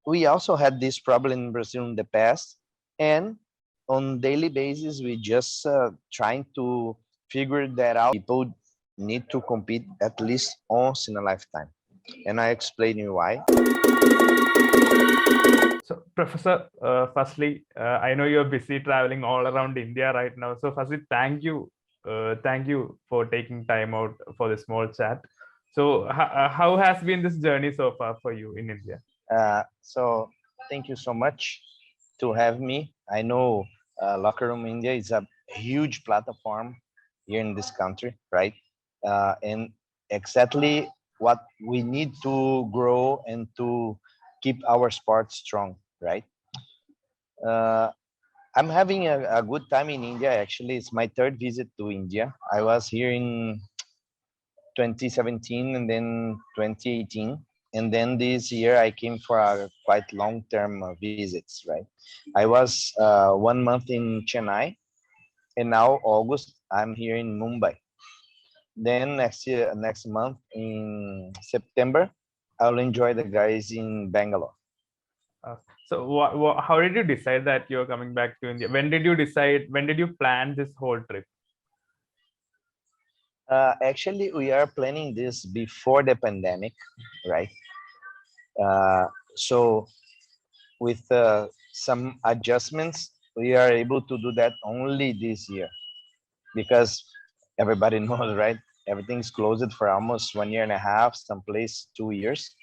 we also had this problem in Brazil in the past, and on daily basis we just trying to figure that out. People need to compete at least once in a lifetime, and I explain you why. So, Professor, firstly, I know you're busy traveling all around India right now. So, firstly, thank you for taking time out for this small chat. So, how has been this journey so far for you in India? So thank you so much to have me. I know LockerRoom India is a huge platform here in this country, right? And exactly what we need to grow and to keep our sport strong, right? Uh, I'm having a good time in India. Actually, it's my third visit to India. I was here in 2017 and then 2018, and then this year I came for a quite long-term visits, right? I was 1 month in Chennai, and now August I'm here in Mumbai. Then next month in September, I'll enjoy the guys in Bangalore. So, how did you decide that you're coming back to India? When did you decide? When did you plan this whole trip? Actually, we are planning this before the pandemic, right? Uh, so with some adjustments, we are able to do that only this year because everybody knows, right? Everything's closed for almost 1 year and a half, some place 2 years.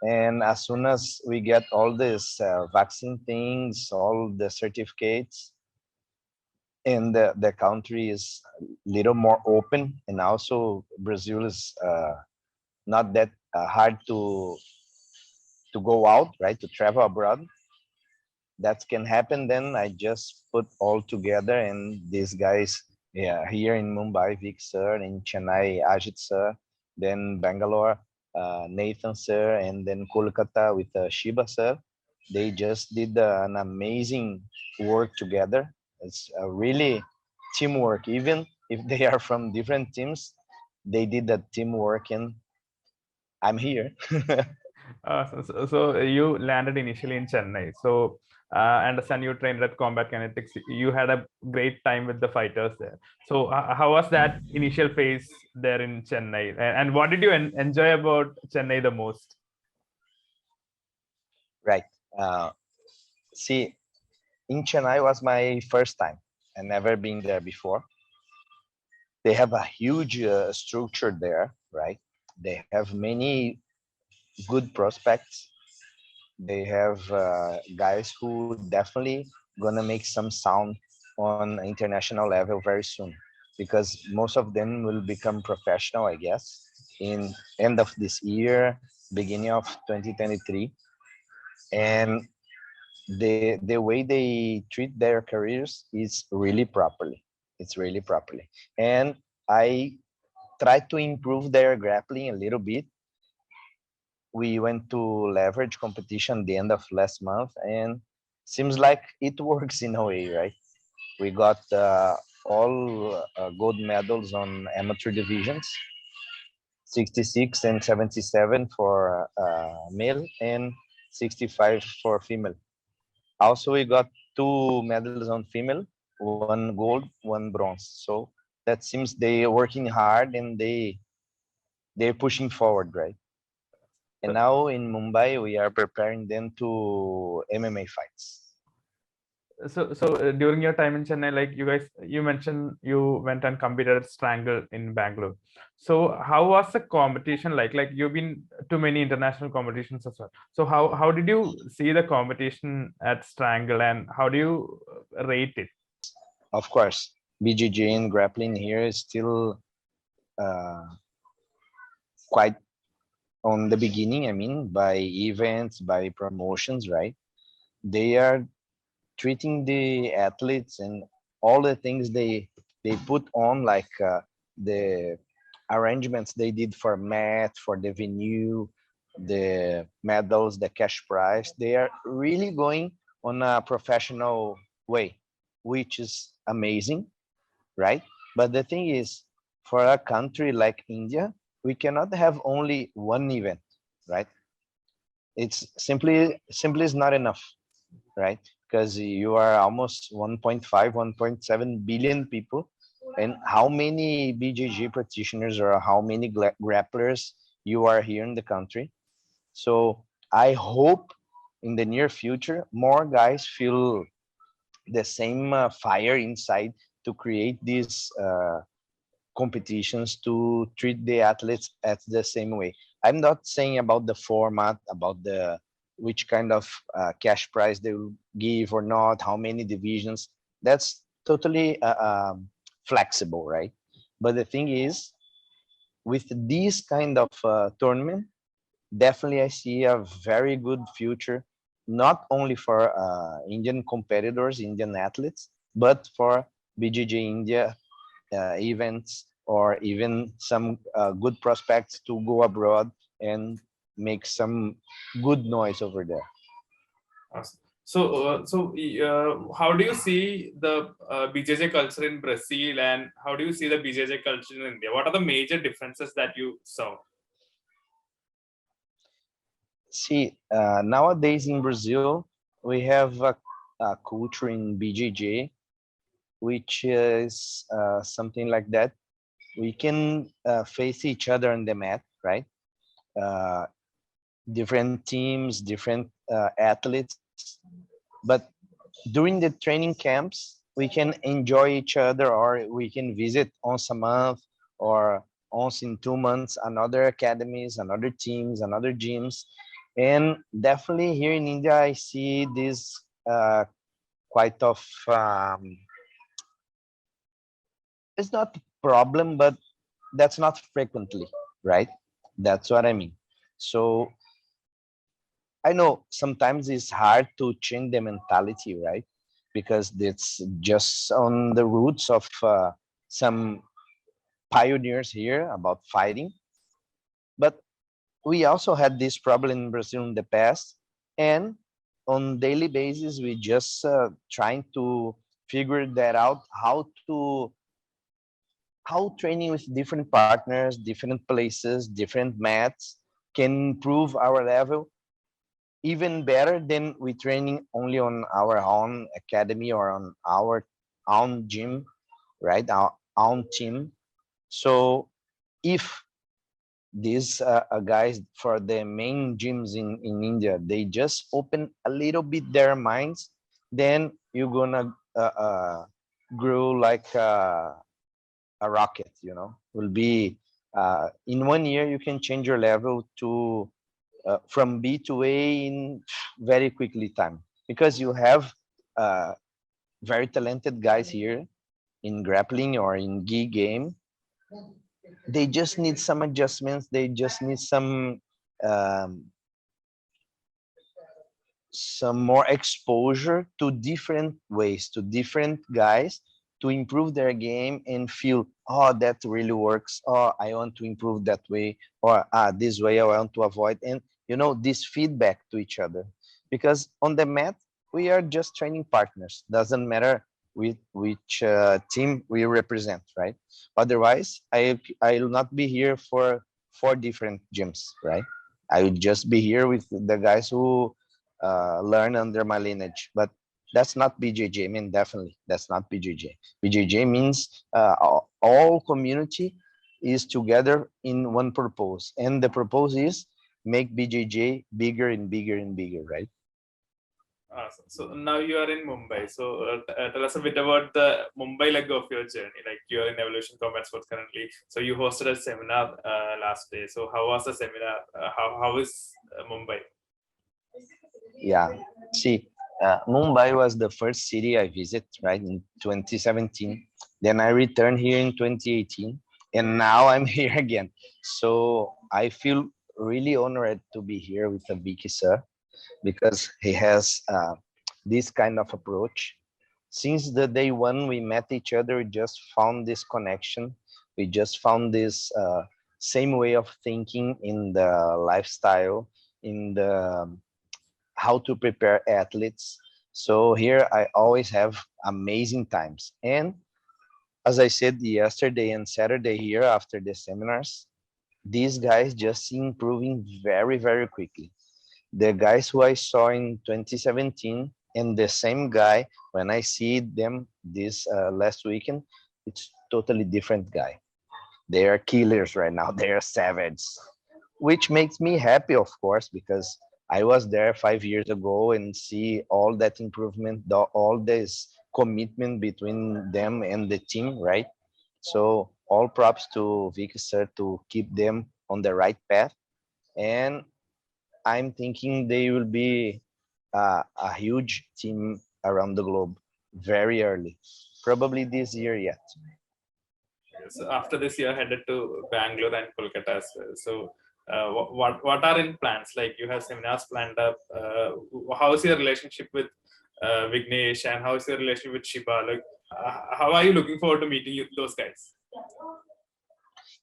And as soon as we get all this vaccine things, all the certificates, and the country is a little more open, and also Brazil is not that hard to go out, right? To travel abroad. That can happen. Then I just put all together, and these guys, yeah, here in Mumbai, Vic sir, in Chennai, Ajit sir, then Bangalore, Nathan sir, and then Kolkata with Shiba sir. They just did an amazing work together. It's a really teamwork. Even if they are from different teams, they did that teamwork, and I'm here. So you landed initially in Chennai. So I understand you trained at Combat Kinetics. You had a great time with the fighters there. So how was that initial phase there in Chennai? And what did you enjoy about Chennai the most? Right. See, in Chennai was my first time. I never been there before. They have a huge structure there, right? They have many good prospects. They have guys who definitely gonna make some sound on international level very soon, because most of them will become professional, I guess, in end of this year, beginning of 2023. And the way they treat their careers is really properly. It's really properly. And I tried to improve their grappling a little bit. We went to leverage competition the end of last month, and seems like it works in a way, right? We got all gold medals on amateur divisions, 66 and 77 for male and 65 for female. Also, we got 2 medals on female, 1 gold, 1 bronze. So that seems they are working hard, and they're pushing forward, right? And now in Mumbai, we are preparing them to MMA fights. So during your time in Chennai, like you mentioned you went and competed at Strangle in Bangalore. So how was the competition like? Like you've been to many international competitions as well. So how did you see the competition at Strangle, and how do you rate it? Of course, BJJ and grappling here is still uh, quite on the beginning. I mean, by events, by promotions, right? They are treating the athletes and all the things they put on, like the arrangements they did for mat, for the venue, the medals, the cash prize. They are really going on a professional way, which is amazing, right? But the thing is, for a country like India, we cannot have only one event, right? It's simply is not enough, right? Because you are almost 1.5, 1.7 billion people, and how many BJJ practitioners or how many grapplers you are here in the country. So I hope in the near future more guys feel the same fire inside to create these competitions, to treat the athletes at the same way. I'm not saying about the format, about the which kind of cash prize they will give or not, how many divisions. That's totally flexible, right? But the thing is, with this kind of tournament, definitely I see a very good future, not only for Indian competitors, Indian athletes, but for BJJ India events, or even some good prospects to go abroad and make some good noise over there. Awesome. So, how do you see the BJJ culture in Brazil, and how do you see the BJJ culture in India? What are the major differences that you saw? See, nowadays in Brazil, we have a culture in BJJ, which is something like that. We can face each other on the mat, right? Uh, Different teams, different athletes, but during the training camps, we can enjoy each other, or we can visit once a month or once in 2 months another academies, another teams, another gyms. And definitely here in India, I see this quite of it's not a problem, but that's not frequently, right? That's what I mean. So I know sometimes it's hard to change the mentality, right? Because it's just on the roots of some pioneers here about fighting. But we also had this problem in Brazil in the past, and on daily basis we just trying to figure that out, how training with different partners, different places, different mats can improve our level even better than we training only on our own academy or on our own gym, right? Our own team. So if these guys for the main gyms in India, they just open a little bit their minds, then you're gonna grow like a rocket, will be in 1 year, you can change your level to from B to A in very quickly time, because you have very talented guys here in grappling or in gi game. They just need some adjustments. They just need um, some more exposure to different ways, to different guys, to improve their game and feel, oh, that really works. Oh, I want to improve that way, or this way I want to avoid. And this feedback to each other, because on the mat we are just training partners. Doesn't matter which team we represent, right? Otherwise, I will not be here for 4 different gyms, right? I would just be here with the guys who learn under my lineage. But that's not BJJ. I mean, definitely, that's not BJJ. BJJ means all community is together in one purpose, and the purpose is make BJJ bigger and bigger and bigger, right? Awesome. So now you are in Mumbai. So tell us a bit about the Mumbai leg of your journey. Like you are in Evolution Combat Sports currently. So you hosted a seminar last day. So how was the seminar? How is Mumbai? Yeah. See, Mumbai was the first city I visited, right, in 2017. Then I returned here in 2018, and now I'm here again. So I feel really honored to be here with the Vicky sir, because he has this kind of approach. Since the day one we met each other, we just found this connection. We just found this same way of thinking in the lifestyle, in the how to prepare athletes. So here I always have amazing times. And as I said yesterday and Saturday here after the seminars, these guys just improving very, very quickly. The guys who I saw in 2017 and the same guy when I see them this last weekend, it's totally different guy. They are killers right now. They are savage, which makes me happy, of course, because I was there 5 years ago and see all that improvement, all this commitment between them and the team, right? So all props to Vicky sir to keep them on the right path. And I'm thinking they will be a huge team around the globe very early, probably this year yet. So after this, you're headed to Bangalore and Kolkata as well. So what are in plans? Like you have seminars planned up. How is your relationship with Vignesh, and how is your relationship with Shiba? Like how are you looking forward to meeting those guys?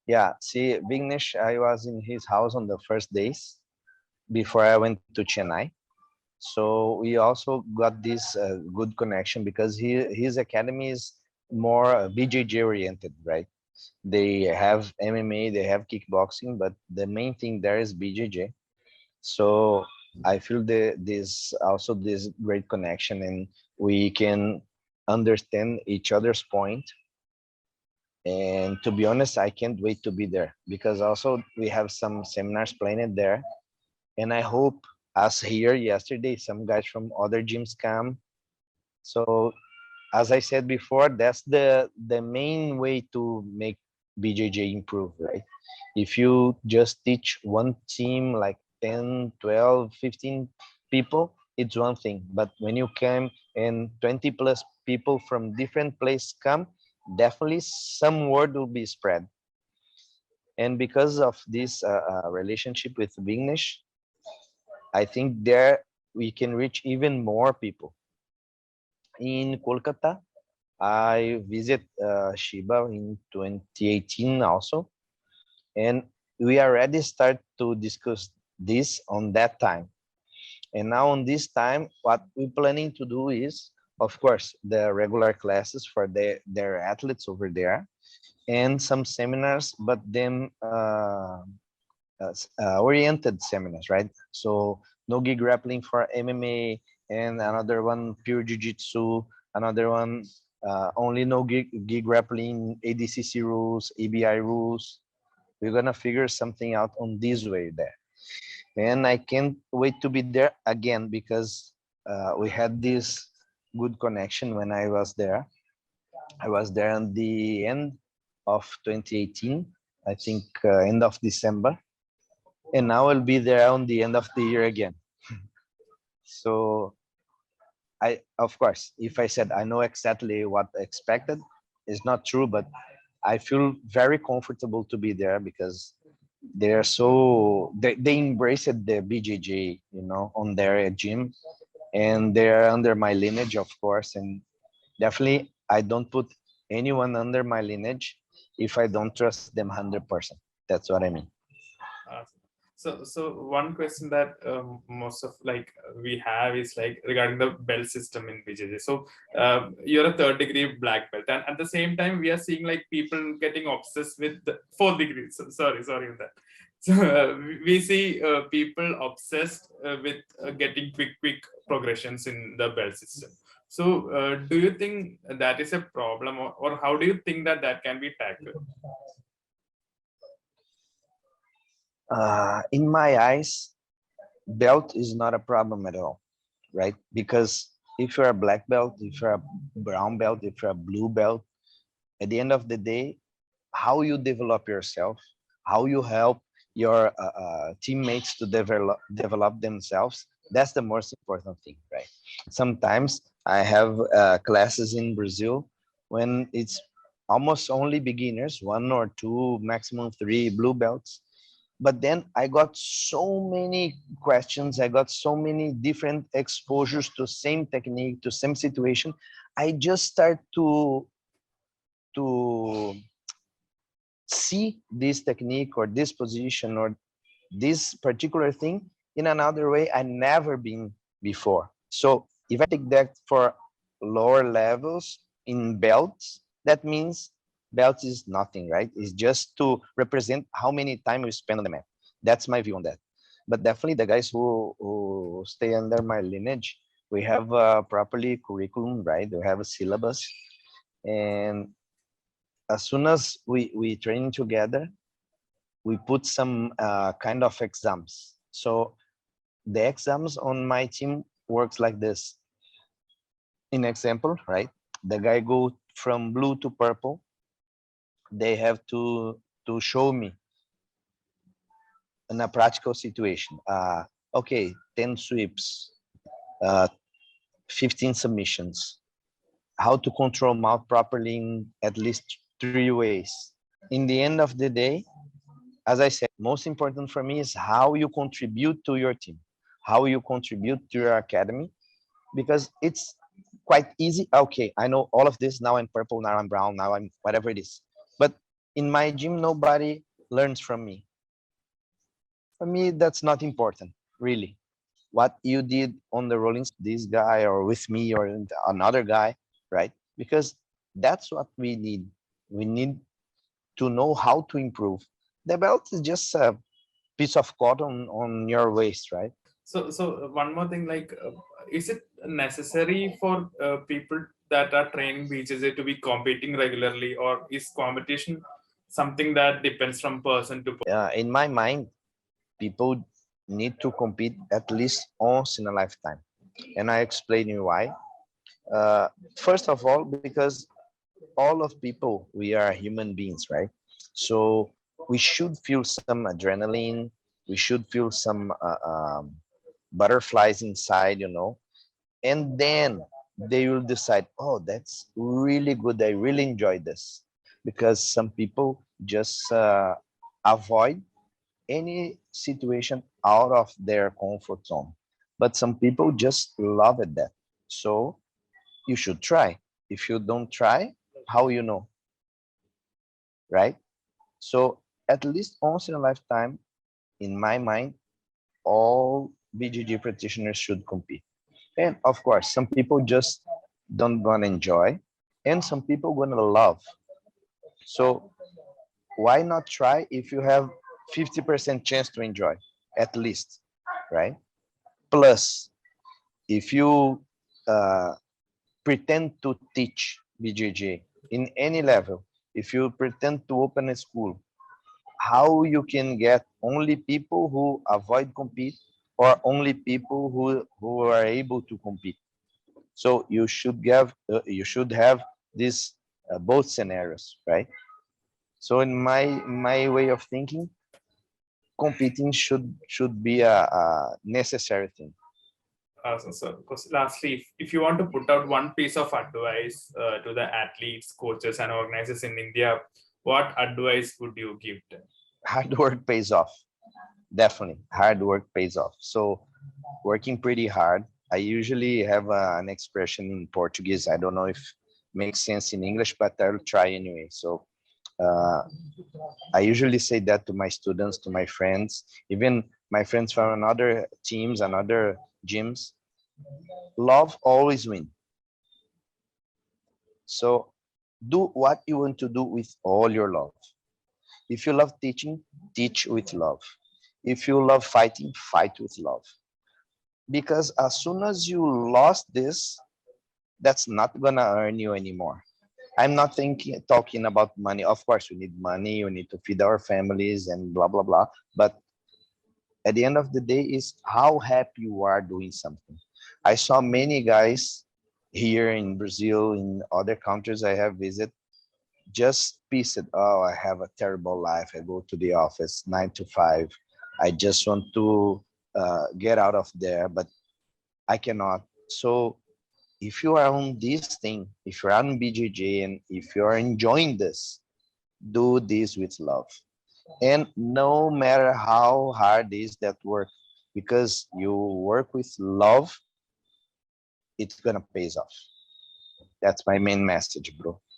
Yeah, see, Vignesh, I was in his house on the first days before I went to Chennai. So we also got this good connection because his academy is more BJJ oriented, right? They have MMA, they have kickboxing, but the main thing there is BJJ. So I feel this also this great connection, and we can understand each other's point. And to be honest, I can't wait to be there because also we have some seminars planned there, and I hope as here yesterday some guys from other gyms come. So as I said before, that's the main way to make BJJ improve, right? If you just teach one team like 10, 12, 15 people, it's one thing. But when you come and 20 plus people from different places come, definitely some word will be spread. And because of this relationship with Vignesh, I think there we can reach even more people. In Kolkata, I visit Shiba in 2018 also, and we already start to discuss this on that time. And now on this time, what we're planning to do is, of course, the regular classes for their athletes over there, and some seminars, but then oriented seminars, right? So no gi grappling for MMA, and another one pure jiu-jitsu, another one only no gi grappling, ADCC rules, ABI rules. We're gonna figure something out on this way there, and I can't wait to be there again because we had this good connection when I was there. I was there on the end of 2018, I think end of December, and now I'll be there on the end of the year again. So I, of course, if I said I know exactly what expected, it's not true, but I feel very comfortable to be there because they're so they embraced the BJJ, you know, on their gym, and they're under my lineage, of course, and definitely I don't put anyone under my lineage if I don't trust them 100%. That's what I mean. So one question that most of like we have is like regarding the belt system in BJJ. So you're a third degree black belt, and at the same time we are seeing like people getting obsessed with the fourth degree. So, sorry on that. So we see people obsessed with getting quick progressions in the belt system. So do you think that is a problem, or how do you think that that can be tackled? In my eyes, belt is not a problem at all, right? Because if you're a black belt, if you're a brown belt, if you're a blue belt, at the end of the day, how you develop yourself, how you help your teammates to develop themselves, that's the most important thing, right? Sometimes I have classes in Brazil when it's almost only beginners, one or two, maximum three blue belts, but then I got so many questions, I got so many different exposures to same technique, to same situation. I just start to see this technique or this position or this particular thing in another way I never been before. So if I take that for lower levels in belts, that means belts is nothing, right? It's just to represent how many time we spend on the mat. That's my view on that. but definitely the guys who stay under my lineage, we have a properly curriculum, right? We have a syllabus, and as soon as we train together, we put some kind of exams. So the exams on my team works like this. In example, right? The guy go from blue to purple. They have to show me in a practical situation. Okay, 10 sweeps, uh, 15 submissions, how to control mouth properly in at least 3 ways. In the end of the day, as I said, most important for me is how you contribute to your team, how you contribute to your academy, because it's quite easy. Okay, I know all of this. Now I'm purple, now I'm brown, now I'm whatever it is. But in my gym, nobody learns from me. For me, that's not important, really. What you did on the rollings, this guy or with me or another guy, right? Because that's what we need. We need to know how to improve. The belt is just a piece of cotton on your waist, right? So one more thing, like, is it necessary for people that are training BJJ to be competing regularly, or is competition something that depends from person to person? In my mind, people need to compete at least once in a lifetime. And I explain you why. Uh, First of all, because all of people, we are human beings, right? So we should feel some adrenaline. We should feel some butterflies inside, and then they will decide, oh, that's really good. I really enjoy this. Because some people just avoid any situation out of their comfort zone. But some people just love it that. So you should try. If you don't try, how you know, right? So at least once in a lifetime, in my mind, all BJJ practitioners should compete. And of course, some people just don't gonna enjoy, and some people gonna love. So why not try if you have 50% chance to enjoy, at least, right? Plus, if you uh, pretend to teach BJJ in any level, if you pretend to open a school, how you can get only people who avoid compete or only people who are able to compete. So you should have these both scenarios, right? So in my way of thinking, competing should be a necessary thing. Because lastly, if you want to put out one piece of advice to the athletes, coaches, and organizers in India, what advice would you give them? Hard work pays off. Definitely, hard work pays off. So working pretty hard. I usually have an expression in Portuguese. I don't know if it makes sense in English, but I'll try anyway. So uh, I usually say that to my students, to my friends, even my friends from another teams and other gyms. Love always wins. So do what you want to do with all your love. If you love teaching, teach with love. If you love fighting, fight with love. Because as soon as you lost this, that's not gonna earn you anymore. I'm not talking about money. Of course, we need money. We need to feed our families and blah blah blah. But at the end of the day, is how happy you are doing something. I saw many guys here in Brazil, in other countries I have visited, just pissed. Oh, I have a terrible life. I go to the office 9 to 5. I just want to get out of there, but I cannot. So if you are on this thing, if you're on BJJ and if you're enjoying this, do this with love. And no matter how hard is that work, because you work with love, it's gonna pay off. That's my main message, bro.